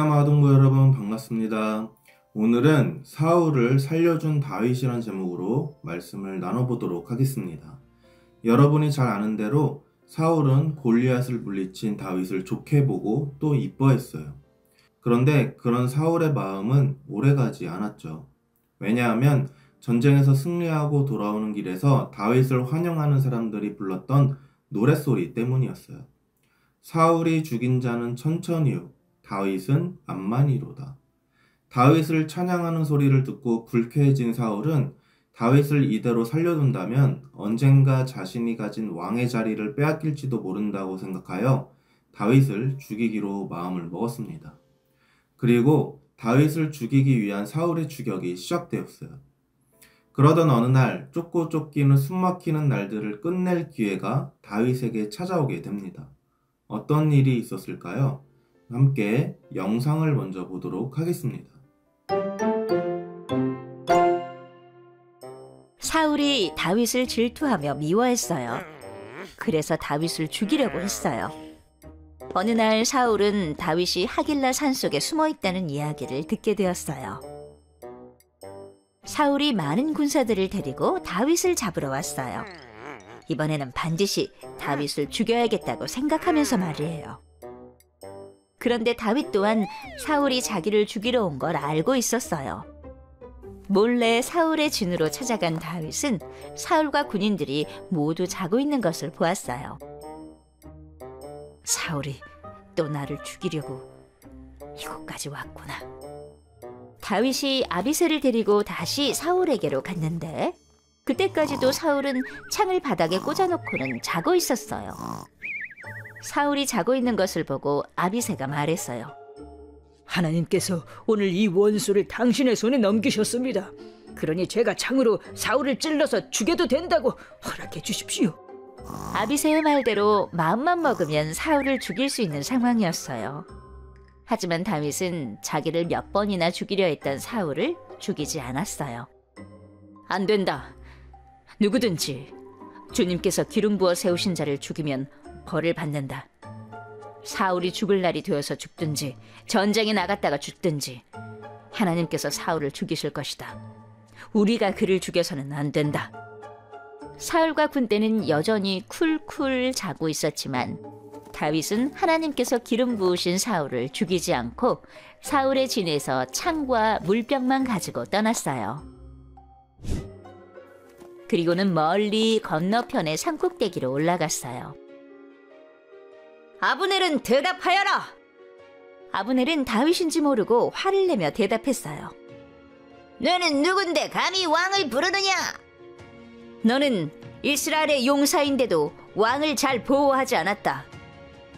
동남아 동부 여러분 반갑습니다. 오늘은 사울을 살려준 다윗이란 제목으로 말씀을 나눠보도록 하겠습니다. 여러분이 잘 아는 대로 사울은 골리앗을 물리친 다윗을 좋게 보고 또 이뻐했어요. 그런데 그런 사울의 마음은 오래가지 않았죠. 왜냐하면 전쟁에서 승리하고 돌아오는 길에서 다윗을 환영하는 사람들이 불렀던 노랫소리 때문이었어요. 사울이 죽인 자는 천천히요, 다윗은 암만이로다. 다윗을 찬양하는 소리를 듣고 불쾌해진 사울은 다윗을 이대로 살려둔다면 언젠가 자신이 가진 왕의 자리를 빼앗길지도 모른다고 생각하여 다윗을 죽이기로 마음을 먹었습니다. 그리고 다윗을 죽이기 위한 사울의 추격이 시작되었어요. 그러던 어느 날 쫓고 쫓기는 숨막히는 날들을 끝낼 기회가 다윗에게 찾아오게 됩니다. 어떤 일이 있었을까요? 함께 영상을 먼저 보도록 하겠습니다. 사울이 다윗을 질투하며 미워했어요. 그래서 다윗을 죽이려고 했어요. 어느 날 사울은 다윗이 하길라 산속에 숨어있다는 이야기를 듣게 되었어요. 사울이 많은 군사들을 데리고 다윗을 잡으러 왔어요. 이번에는 반드시 다윗을 죽여야겠다고 생각하면서 말이에요. 그런데 다윗 또한 사울이 자기를 죽이러 온 걸 알고 있었어요. 몰래 사울의 진으로 찾아간 다윗은 사울과 군인들이 모두 자고 있는 것을 보았어요. 사울이 또 나를 죽이려고 이곳까지 왔구나. 다윗이 아비새를 데리고 다시 사울에게로 갔는데 그때까지도 사울은 창을 바닥에 꽂아놓고는 자고 있었어요. 사울이 자고 있는 것을 보고 아비새가 말했어요. 하나님께서 오늘 이 원수를 당신의 손에 넘기셨습니다. 그러니 제가 창으로 사울을 찔러서 죽여도 된다고 허락해 주십시오. 아비새의 말대로 마음만 먹으면 사울을 죽일 수 있는 상황이었어요. 하지만 다윗은 자기를 몇 번이나 죽이려 했던 사울을 죽이지 않았어요. 안 된다. 누구든지 주님께서 기름 부어 세우신 자를 죽이면 벌을 받는다. 사울이 죽을 날이 되어서 죽든지 전쟁에 나갔다가 죽든지 하나님께서 사울을 죽이실 것이다. 우리가 그를 죽여서는 안 된다. 사울과 군대는 여전히 쿨쿨 자고 있었지만 다윗은 하나님께서 기름 부으신 사울을 죽이지 않고 사울의 진에서 창과 물병만 가지고 떠났어요. 그리고는 멀리 건너편의 산꼭대기로 올라갔어요. 아브넬은 대답하여라! 아브넬은 다윗인지 모르고 화를 내며 대답했어요. 너는 누군데 감히 왕을 부르느냐? 너는 이스라엘의 용사인데도 왕을 잘 보호하지 않았다.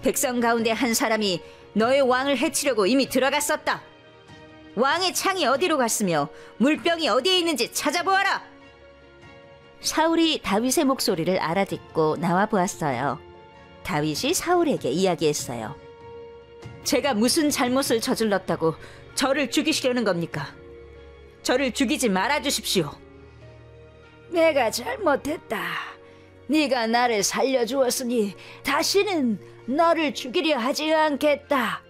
백성 가운데 한 사람이 너의 왕을 해치려고 이미 들어갔었다. 왕의 창이 어디로 갔으며 물병이 어디에 있는지 찾아보아라. 사울이 다윗의 목소리를 알아듣고 나와 보았어요. 다윗이 사울에게 이야기했어요. 제가 무슨 잘못을 저질렀다고 저를 죽이시려는 겁니까? 저를 죽이지 말아주십시오. 내가 잘못했다. 네가 나를 살려주었으니 다시는 너를 죽이려 하지 않겠다.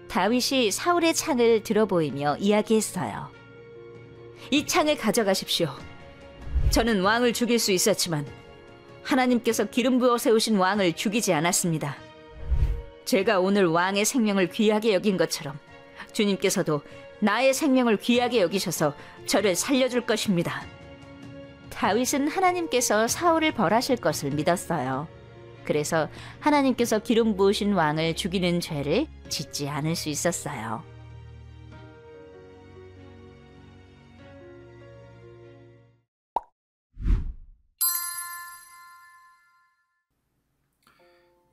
다윗이 사울의 창을 들어보이며 이야기했어요. 이 창을 가져가십시오. 저는 왕을 죽일 수 있었지만 하나님께서 기름 부어 세우신 왕을 죽이지 않았습니다. 제가 오늘 왕의 생명을 귀하게 여긴 것처럼 주님께서도 나의 생명을 귀하게 여기셔서 저를 살려줄 것입니다. 다윗은 하나님께서 사울을 벌하실 것을 믿었어요. 그래서 하나님께서 기름 부으신 왕을 죽이는 죄를 짓지 않을 수 있었어요.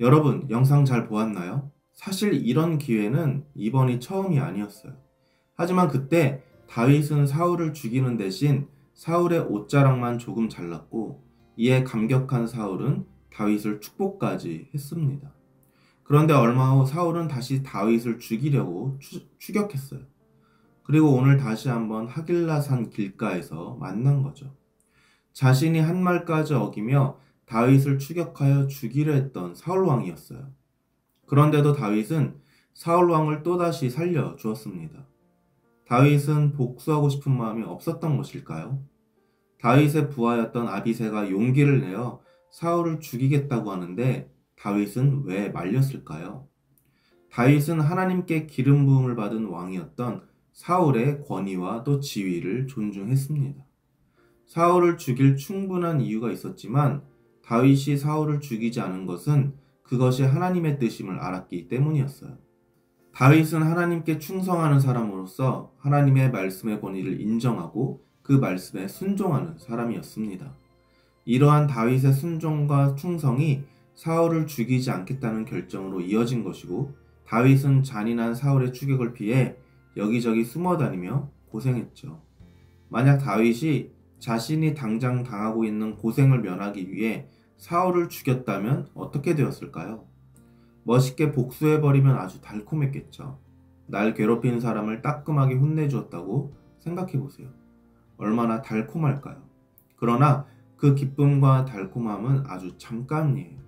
여러분, 영상 잘 보았나요? 사실 이런 기회는 이번이 처음이 아니었어요. 하지만 그때 다윗은 사울을 죽이는 대신 사울의 옷자락만 조금 잘랐고 이에 감격한 사울은 다윗을 축복까지 했습니다. 그런데 얼마 후 사울은 다시 다윗을 죽이려고 추격했어요. 그리고 오늘 다시 한번 하길라산 길가에서 만난 거죠. 자신이 한 말까지 어기며 다윗을 추격하여 죽이려 했던 사울 왕이었어요. 그런데도 다윗은 사울 왕을 또다시 살려 주었습니다. 다윗은 복수하고 싶은 마음이 없었던 것일까요? 다윗의 부하였던 아비새가 용기를 내어 사울을 죽이겠다고 하는데 다윗은 왜 말렸을까요? 다윗은 하나님께 기름 부음을 받은 왕이었던 사울의 권위와 또 지위를 존중했습니다. 사울을 죽일 충분한 이유가 있었지만 다윗이 사울을 죽이지 않은 것은 그것이 하나님의 뜻임을 알았기 때문이었어요. 다윗은 하나님께 충성하는 사람으로서 하나님의 말씀의 권위를 인정하고 그 말씀에 순종하는 사람이었습니다. 이러한 다윗의 순종과 충성이 사울을 죽이지 않겠다는 결정으로 이어진 것이고 다윗은 잔인한 사울의 추격을 피해 여기저기 숨어다니며 고생했죠. 만약 다윗이 자신이 당장 당하고 있는 고생을 면하기 위해 사울을 죽였다면 어떻게 되었을까요? 멋있게 복수해버리면 아주 달콤했겠죠. 날 괴롭힌 사람을 따끔하게 혼내주었다고 생각해보세요. 얼마나 달콤할까요? 그러나 그 기쁨과 달콤함은 아주 잠깐이에요.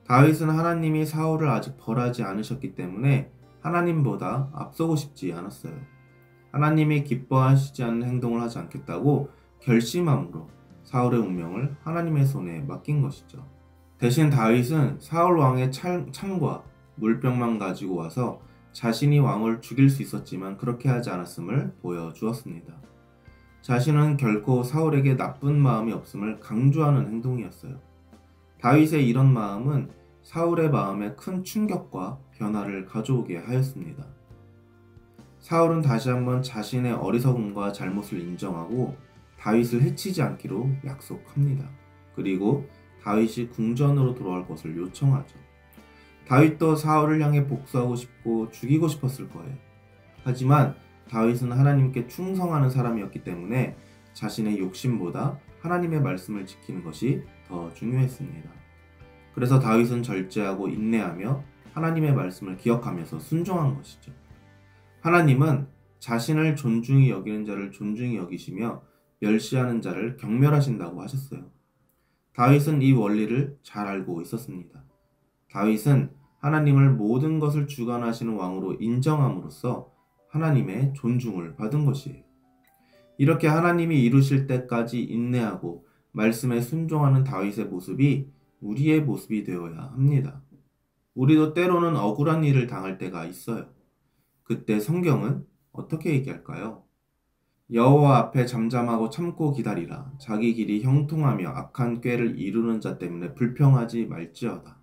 다윗은 하나님이 사울을 아직 벌하지 않으셨기 때문에 하나님보다 앞서고 싶지 않았어요. 하나님이 기뻐하시지 않는 행동을 하지 않겠다고 결심함으로 사울의 운명을 하나님의 손에 맡긴 것이죠. 대신 다윗은 사울 왕의 창과 물병만 가지고 와서 자신이 왕을 죽일 수 있었지만 그렇게 하지 않았음을 보여주었습니다. 자신은 결코 사울에게 나쁜 마음이 없음을 강조하는 행동이었어요. 다윗의 이런 마음은 사울의 마음에 큰 충격과 변화를 가져오게 하였습니다. 사울은 다시 한번 자신의 어리석음과 잘못을 인정하고 다윗을 해치지 않기로 약속합니다. 그리고 다윗이 궁전으로 돌아올 것을 요청하죠. 다윗도 사울을 향해 복수하고 싶고 죽이고 싶었을 거예요. 하지만 다윗은 하나님께 충성하는 사람이었기 때문에 자신의 욕심보다 하나님의 말씀을 지키는 것이 더 중요했습니다. 그래서 다윗은 절제하고 인내하며 하나님의 말씀을 기억하면서 순종한 것이죠. 하나님은 자신을 존중히 여기는 자를 존중히 여기시며 멸시하는 자를 경멸하신다고 하셨어요. 다윗은 이 원리를 잘 알고 있었습니다. 다윗은 하나님을 모든 것을 주관하시는 왕으로 인정함으로써 하나님의 존중을 받은 것이에요. 이렇게 하나님이 이루실 때까지 인내하고 말씀에 순종하는 다윗의 모습이 우리의 모습이 되어야 합니다. 우리도 때로는 억울한 일을 당할 때가 있어요. 그때 성경은 어떻게 얘기할까요? 여호와 앞에 잠잠하고 참고 기다리라. 자기 길이 형통하며 악한 꾀를 이루는 자 때문에 불평하지 말지어다.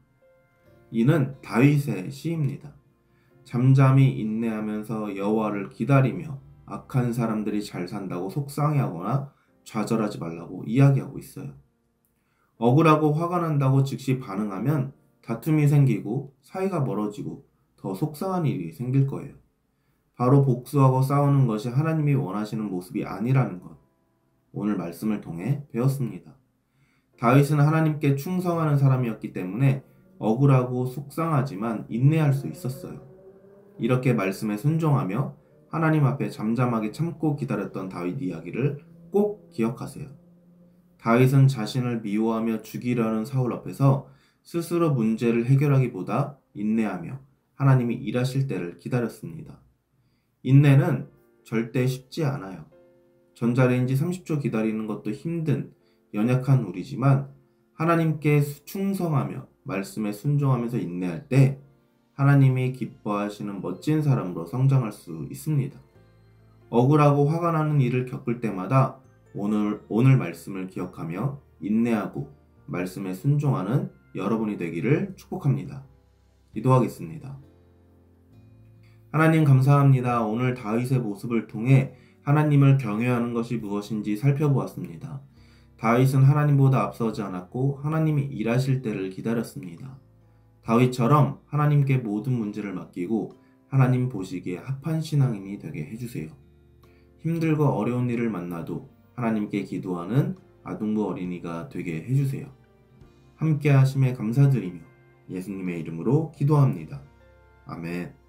이는 다윗의 시입니다. 잠잠히 인내하면서 여호와를 기다리며 악한 사람들이 잘 산다고 속상해하거나 좌절하지 말라고 이야기하고 있어요. 억울하고 화가 난다고 즉시 반응하면 다툼이 생기고 사이가 멀어지고 더 속상한 일이 생길 거예요. 바로 복수하고 싸우는 것이 하나님이 원하시는 모습이 아니라는 것, 오늘 말씀을 통해 배웠습니다. 다윗은 하나님께 충성하는 사람이었기 때문에 억울하고 속상하지만 인내할 수 있었어요. 이렇게 말씀에 순종하며 하나님 앞에 잠잠하게 참고 기다렸던 다윗 이야기를 꼭 기억하세요. 다윗은 자신을 미워하며 죽이려는 사울 앞에서 스스로 문제를 해결하기보다 인내하며 하나님이 일하실 때를 기다렸습니다. 인내는 절대 쉽지 않아요. 전자레인지 30초 기다리는 것도 힘든 연약한 우리지만 하나님께 충성하며 말씀에 순종하면서 인내할 때 하나님이 기뻐하시는 멋진 사람으로 성장할 수 있습니다. 억울하고 화가 나는 일을 겪을 때마다 오늘 말씀을 기억하며 인내하고 말씀에 순종하는 여러분이 되기를 축복합니다. 기도하겠습니다. 하나님 감사합니다. 오늘 다윗의 모습을 통해 하나님을 경외하는 것이 무엇인지 살펴보았습니다. 다윗은 하나님보다 앞서지 않았고 하나님이 일하실 때를 기다렸습니다. 다윗처럼 하나님께 모든 문제를 맡기고 하나님 보시기에 합한 신앙인이 되게 해주세요. 힘들고 어려운 일을 만나도 하나님께 기도하는 아동부 어린이가 되게 해주세요. 함께 하심에 감사드리며 예수님의 이름으로 기도합니다. 아멘.